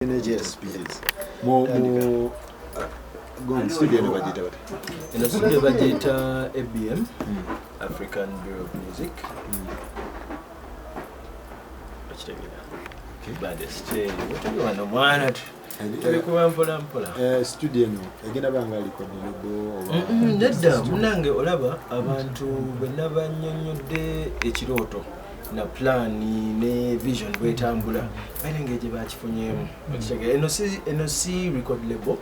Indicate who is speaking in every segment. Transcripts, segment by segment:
Speaker 1: Yes, please. More go on studio no budget what?
Speaker 2: In the studio budget ABM, African Bureau of Music. Watch it again. Okay. Baddest. What do you want? Mwana tu. Tulikuwa mpola.
Speaker 1: Studio no. Egenda bangali ko logo.
Speaker 2: Nedda munange olaba abantu benaba nnyonnyodde ekiroto. Na plan ne vision bwetambula balengeje bakifunyemu okitege eno si record label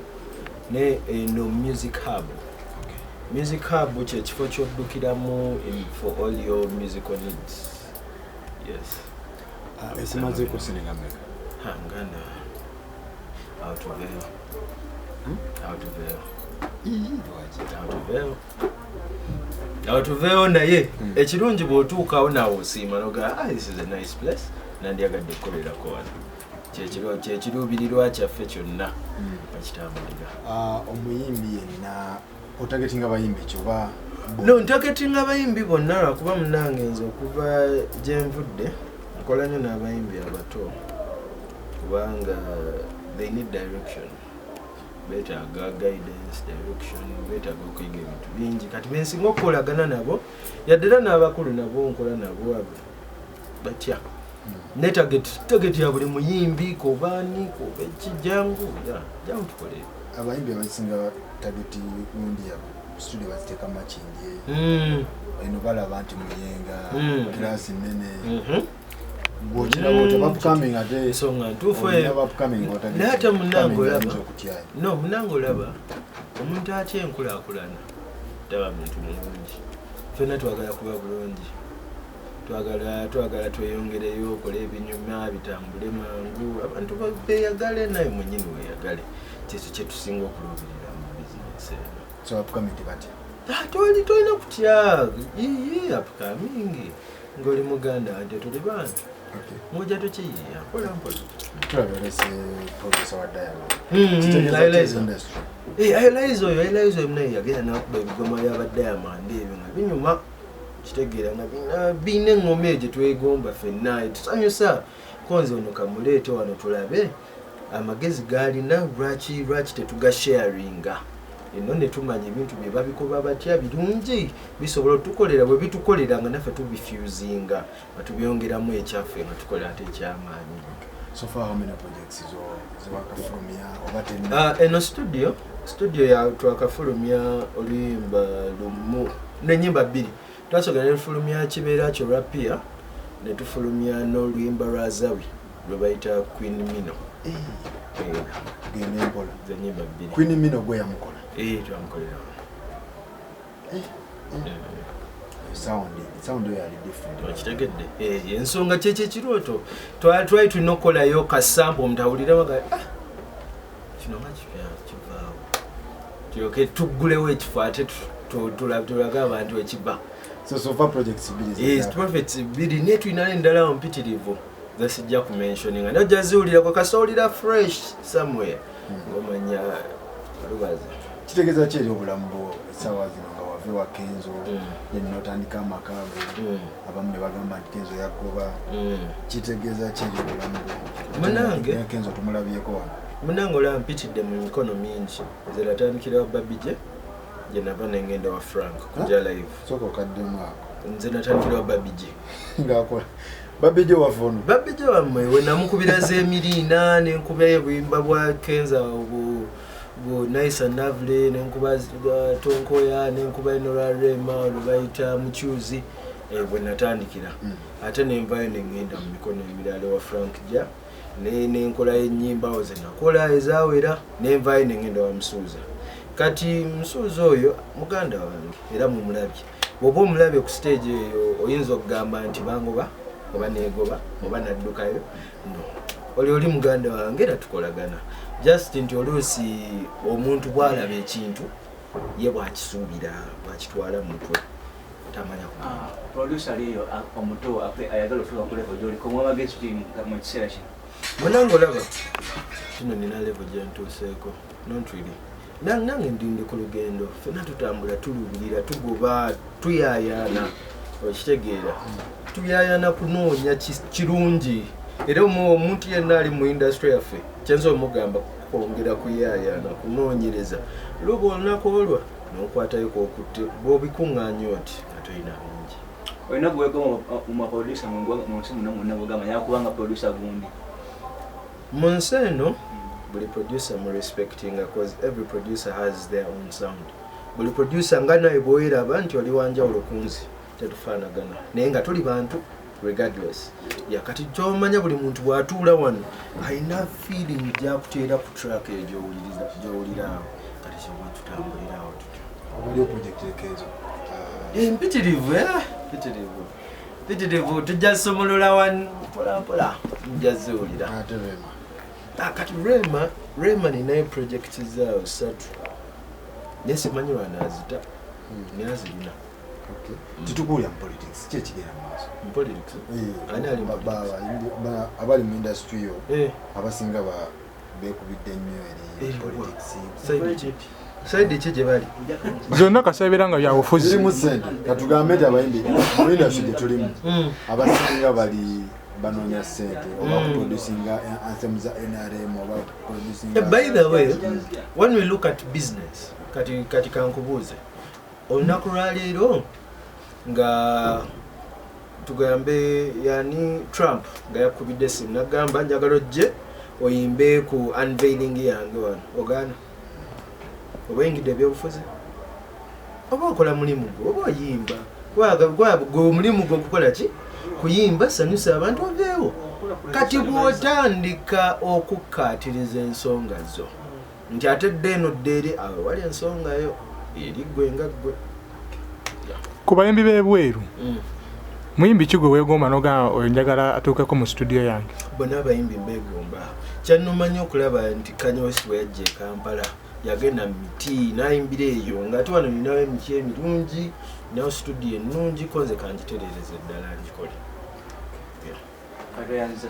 Speaker 2: ne no music hub. Music hub kye kifo ky'oddukiramu for all your musical needs. Yes.
Speaker 1: Esimaze ko sinenga meka
Speaker 2: ngana out of there. Outuveo naye ekirungi bw'otuukawo naawe osiima noga this is a nice place nandyagadde kukolerako wano kyekiruubirirwa kyaffe kyonna bakitambulira.
Speaker 1: Omuyimbi yenna otagetinga bayimbi kyoba
Speaker 2: no ntagetinga bayimbi bonna lwakuba munange nze okuva gye nvudde nkola nnyo n'abayimbi abato kubanga they need direction. Betaaga guidance, direction, betaaga okuyiga ebintu bingi kati bensinga okukolagana nabo yaddera n'abakulu nabo nkola nabo batya ne target ya buli muyimbi kobaani koba ekijangu jangu tukole
Speaker 1: abayimbi abasinga target gundi yabo studio baziteeka makindi eno balaba nti muyenga kirasi nene Bochira wote upcoming ate
Speaker 2: songa tufu
Speaker 1: upcoming wote
Speaker 2: nata munango laba no munango laba omuntu atye enkulakulana taba muntu mulungi fena twagala kuba bulungi twagala tweyongereyo okole ebinyuma bitambule mangu abantu beyagale naye mwenyini weyagale kyeso kyetusinga okulubirira mu business
Speaker 1: so upcoming bati
Speaker 2: tolina kutya upcoming ngoli muganda ate tuli bantu. Moja tu chini ya pola mpola.
Speaker 1: Travelers producer wa Diamond.
Speaker 2: Ayelaizo mna yagera na baby goma ya Diamond ebinga binyuma kitegera na bine ngomeje twegomba fenai tusanyusa konze ono kamulete wano tulabe amagezi gali na rachi tetuga sharinga eno ne tumanya ebintu bye babikoba batya birungi bisobola tukolera bwe bitukolera nga naffe tubifusinga batubyongeramu ekyaffe nga tukola ate ekyamaanyi.
Speaker 1: So far how many projects zo wakafulumya oba
Speaker 2: eno studio ya twakafulumya oluyimba lumu n'ennyimba bbiri twasogera efulumya kibeera kyo rapia ne tufulumya n'oluyimba lwa Zawi lwe bayita Queen Mino.
Speaker 1: Gende mpola
Speaker 2: z'ennyimba bbiri
Speaker 1: Queen Mino gwe yamukola
Speaker 2: twamukolera
Speaker 1: sound yali different
Speaker 2: wakitegedde ensonga kyekirooto twali tulina okukolayo kasample omuntu awulira baga kino nga kivaawo tulyoke tuggulewo ekifo ate tulaga abantu ekiba
Speaker 1: so far projects
Speaker 2: bbiri naye tulina endala mpitirivu zasijja kumentioninga najja ziwulira kwa kasawulira fresh somewhere ngomanya lubazi
Speaker 1: kitegeza kyeri obulamu bwo essaawa zino nga wave wa Kenzo nenotandika amakaago abamu ne bagamba nti Kenzo yagoba kitegeza kyeri obulamu bwo
Speaker 2: munange
Speaker 1: Kenzo tumulabyeko wano
Speaker 2: munange olaba mpitidde mu mikono mingi nze natandikira wa Babije gye nava nengenda wa Frank kujja live
Speaker 1: soka okaddemu ako
Speaker 2: nze natandikira wa Babije
Speaker 1: ngaakola Babije wafono
Speaker 2: Babije wamwe we namukubira z'emiriina nenkuba ebuyimba bwa Kenzo bu nice and lovely nenkuba tonkoya nenkuba inora rema lubaita muchuzi bwe natandikira ate nenvayo nengenda mu mikono emirala wa Frank ja nenkola ennyimba oze nakola ezawera nenvayo nengenda wa Msuuza kati Msuuza oyo muganda wange era mu mulabye bwoba omulabye ku stage eyo oyinza okugamba nti bangoba oba negoba oba naddukayo no oli muganda wange era tukolagana just nti oluusi omuntu bw'alaba ekintu ye bw'akisuubira bw'akitwala mu mutwe tamanya
Speaker 3: producer aliyo omuto ayagala otuuka ku level gy'oliko mu amagezi mu kiseera kino
Speaker 2: munange olaba kino nina level gye ntuuseeko not really nange ndinde ku lugendo ffenna tutambula tuluubirira tugoba tuyaayaana okitegeera tuyaayaana kunoonya kirungi era omuntu yenna ali mu industry yaffe kyenzo omugamba kwongera kuyaayana kunoonyereza luba olunaku olwo n'okwatayo kwokutte bw'obikuŋŋaanya oti nga tolina bingi
Speaker 3: olina kuweka mu maproducer mu nsi muno mwonna bwegamba yakubanga producer gundi
Speaker 2: mu nsi eno buli producer mu respectinga cause every producer has their own sound buli producer nga naye bw'oyeraba nti oli wanjawulo ku nsi tetufaanagana naye nga tuli bantu regardless yakati kyomanya buli muntu bw'atuula wano alina feeling gyakuteera ku track eyo gy'owuliraawo kati kyoba tutambuliraawo tutyo
Speaker 1: waliwo project ekezo
Speaker 2: mpitirivu tujja somolola wanu mpolampola mujja ziwulira
Speaker 1: ate Rema
Speaker 2: kati Rema ninayo project zaawo 3 naye simanyi lwanaazita naye azirina
Speaker 1: titukuulya mu politics ki ekigenda mu maaso
Speaker 2: mu politics ani ali
Speaker 1: abali mu industry yo abasinga beekubidde nnyo eri politics
Speaker 2: saidi ki gye bali
Speaker 4: zonna kasabira nga byabufuzi
Speaker 1: zirimu ssente katugambe nti abayimbi mu industry gye tulimu abasinga bali banoonya ssente oba kuproducinga anthem za NRM oba producinga
Speaker 2: by the way when we look at business kati kankubuuze olunaku lwaleero nga tugambe yani Trump nga yakubidde essimu nagamba njagala ojje oyimbe ku unveiling yange wano ogaana oba oyingidde ebyobufuzi oba okola mulimu gwo oba oyimba gwe omulimu gwe okukola ki kuyimba sanyusa abantu oveewo kati bw'otandika okukkaatiriza ensonga zo nti ate dde eno ddeeri awe wali ensongayo eri gwe nga ggwe
Speaker 4: ku bayimbi b'ebweru muyimbi ki gwe weegomba n'ogamba oyo njagala atuukeko mu studio yange
Speaker 2: bonna abayimbi mbeegomba kyannomanya okulaba nti Kanye West bwe yajja e Kampala yagenda mu miti n'ayimbira eyo ng'ate wano ninawo emiti emirungi nawo studio ennungi konze kangitereereze ddala ngikole
Speaker 3: katoyanziza